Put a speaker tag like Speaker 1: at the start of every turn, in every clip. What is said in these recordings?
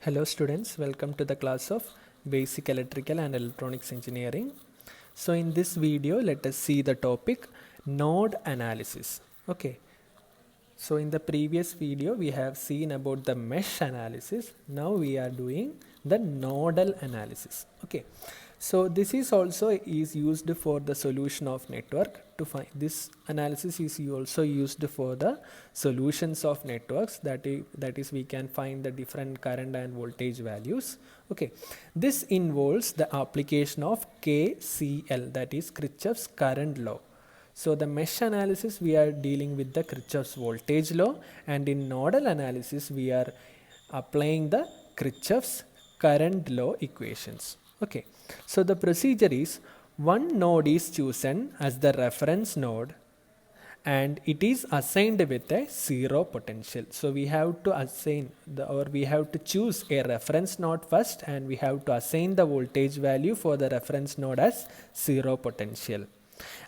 Speaker 1: Hello students, welcome to the class of Basic Electrical and Electronics Engineering. So in this video, let us see the topic node analysis. Okay, so in the previous video, we have seen about the mesh analysis. Now we are doing the nodal analysis. Okay, so this is also used for the solution of network. To find this analysis is also used for the solutions of networks. That is we can find the different current and voltage values. Okay, this involves the application of KCL, that is Kirchhoff's current law. So the mesh analysis we are dealing with the Kirchhoff's voltage law, and in nodal analysis we are applying the Kirchhoff's current law equations. Okay, so the procedure is one node is chosen as the reference node and it is assigned with a zero potential. So we have to assign we have to choose a reference node first, and we have to assign the voltage value for the reference node as zero potential.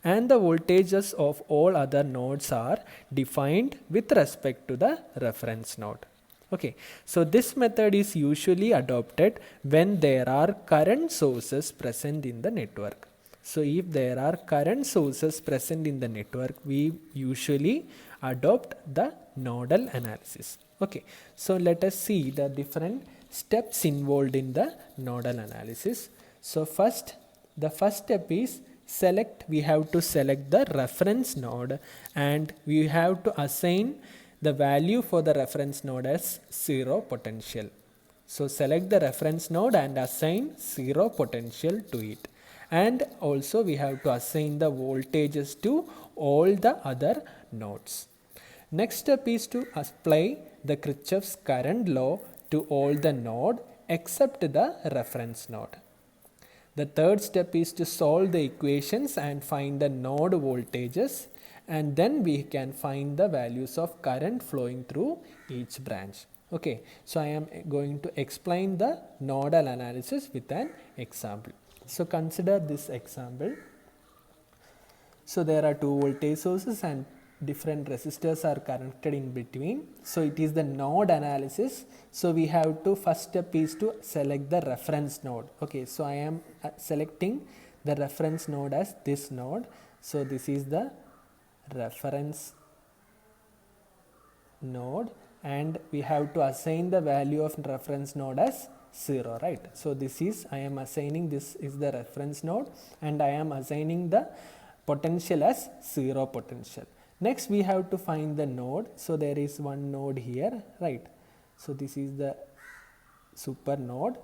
Speaker 1: And the voltages of all other nodes are defined with respect to the reference node. Okay, so this method is usually adopted when there are current sources present in the network. So if there are current sources present in the network, we usually adopt the nodal analysis. Okay, so let us see the different steps involved in the nodal analysis. So the first step is we have to select the reference node, and we have to assign the value for the reference node as zero potential. So select the reference node and assign zero potential to it. And also we have to assign the voltages to all the other nodes. Next step is to apply the Kirchhoff's current law to all the node except the reference node. The third step is to solve the equations and find the node voltages, and then we can find the values of current flowing through each branch. Okay, so I am going to explain the nodal analysis with an example. So consider this example. So there are two voltage sources and different resistors are connected in between. So it is the node analysis. So we have to, first step is to select the reference node. Okay, so I am selecting the reference node as this node. So this is the reference node, and we have to assign the value of reference node as 0, right? So this is, I am assigning, this is the reference node, and I am assigning the potential as 0 potential. Next we have to find the node. So there is one node here, right? So this is the super node.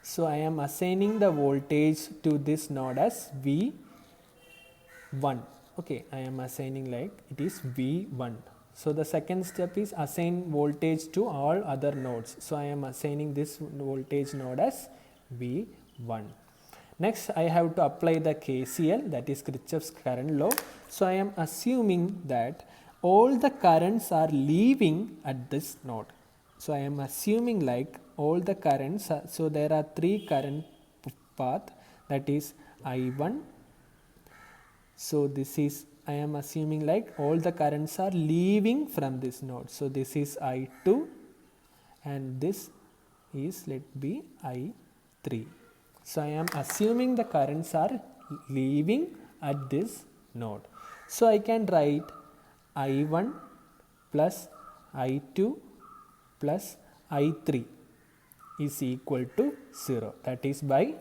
Speaker 1: So I am assigning the voltage to this node as V1. Okay, I am assigning like it is V1. So the second step is assign voltage to all other nodes. So I am assigning this voltage node as V1. Next I have to apply the KCL, that is Kirchhoff's current law. So I am assuming that all the currents are leaving at this node. So I am assuming like all the currents so there are three current path, that is I1. So this is, I am assuming like all the currents are leaving from this node. So this is I2 and this is, let be, I3. So I am assuming the currents are leaving at this node. So I can write I1 plus I2 plus I3 is equal to 0. That is by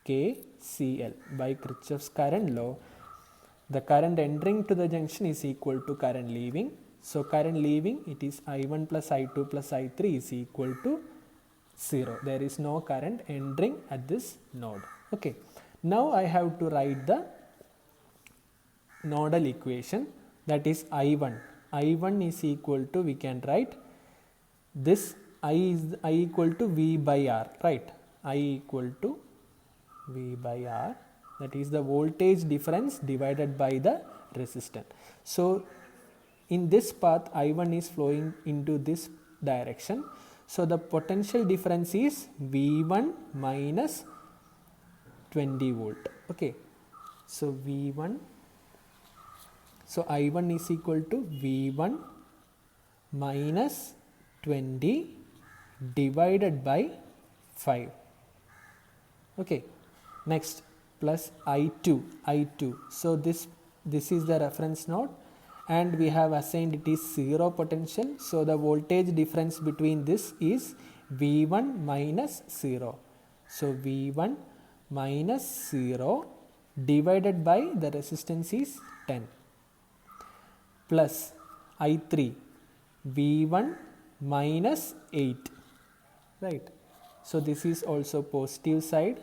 Speaker 1: KCL, by Kirchhoff's current law. The current entering to the junction is equal to current leaving. So current leaving, it is I1 plus I2 plus I3 is equal to 0. There is no current entering at this node. Okay. Now I have to write the nodal equation, that is I1. I1 is equal to, we can write this I equal to V by R, right? I equal to V by R, that is the voltage difference divided by the resistance. So in this path I1 is flowing into this direction. So the potential difference is V1 minus 20 volt. Okay, so V1, so I1 is equal to V1 minus 20 divided by 5. Okay, next plus I2. So this is the reference node, and we have assigned it is 0 potential. So the voltage difference between this is V1 minus 0. So V1 minus 0 divided by the resistance is 10 plus I3 V1 minus 8, right. So this is also positive side.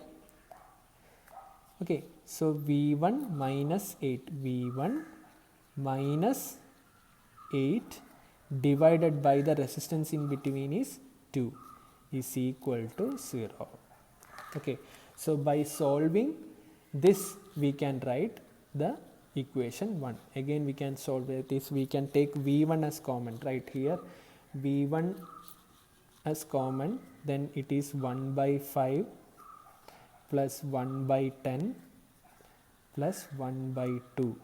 Speaker 1: Okay, so V1 minus 8, V1 minus 8 divided by the resistance in between is 2 is equal to 0. Okay, so by solving this we can write the equation 1. Again we can solve this, we can take V1 as common, right here V1 as common, then it is 1 by 5 plus 1 by 10 plus 1 by 2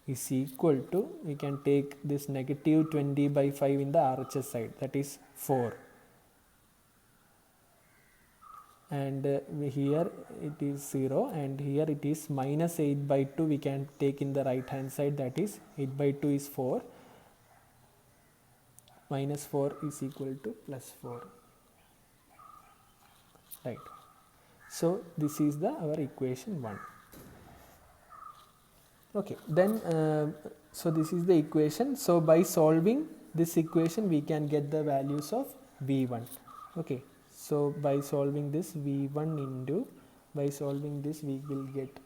Speaker 1: is equal to, we can take this negative 20 by 5 in the RHS side, that is 4, and here it is 0, and here it is minus 8 by 2 we can take in the right hand side, that is 8 by 2 is 4, minus 4 is equal to plus 4, right. So this is the our equation 1. Okay, then so this is the equation. So by solving this equation we can get the values of V1. Okay, so by solving this V1 into, by solving this we will get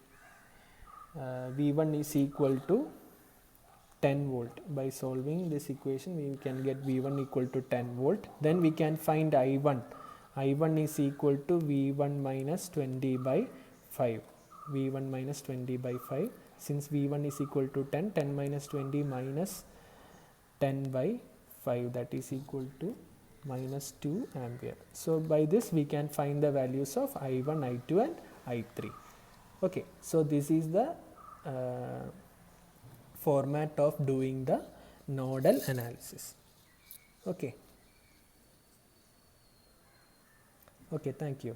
Speaker 1: V1 is equal to 10 volt. By solving this equation we can get V1 equal to 10 volt. Then we can find I1. I1 is equal to V1 minus 20 by 5. V1 minus 20 by 5. Since V1 is equal to 10, 10 minus 20 minus 10 by 5, that is equal to minus 2 ampere. So by this we can find the values of I1, I2 and I3. Okay, so this is the format of doing the nodal analysis. Okay. Okay, thank you.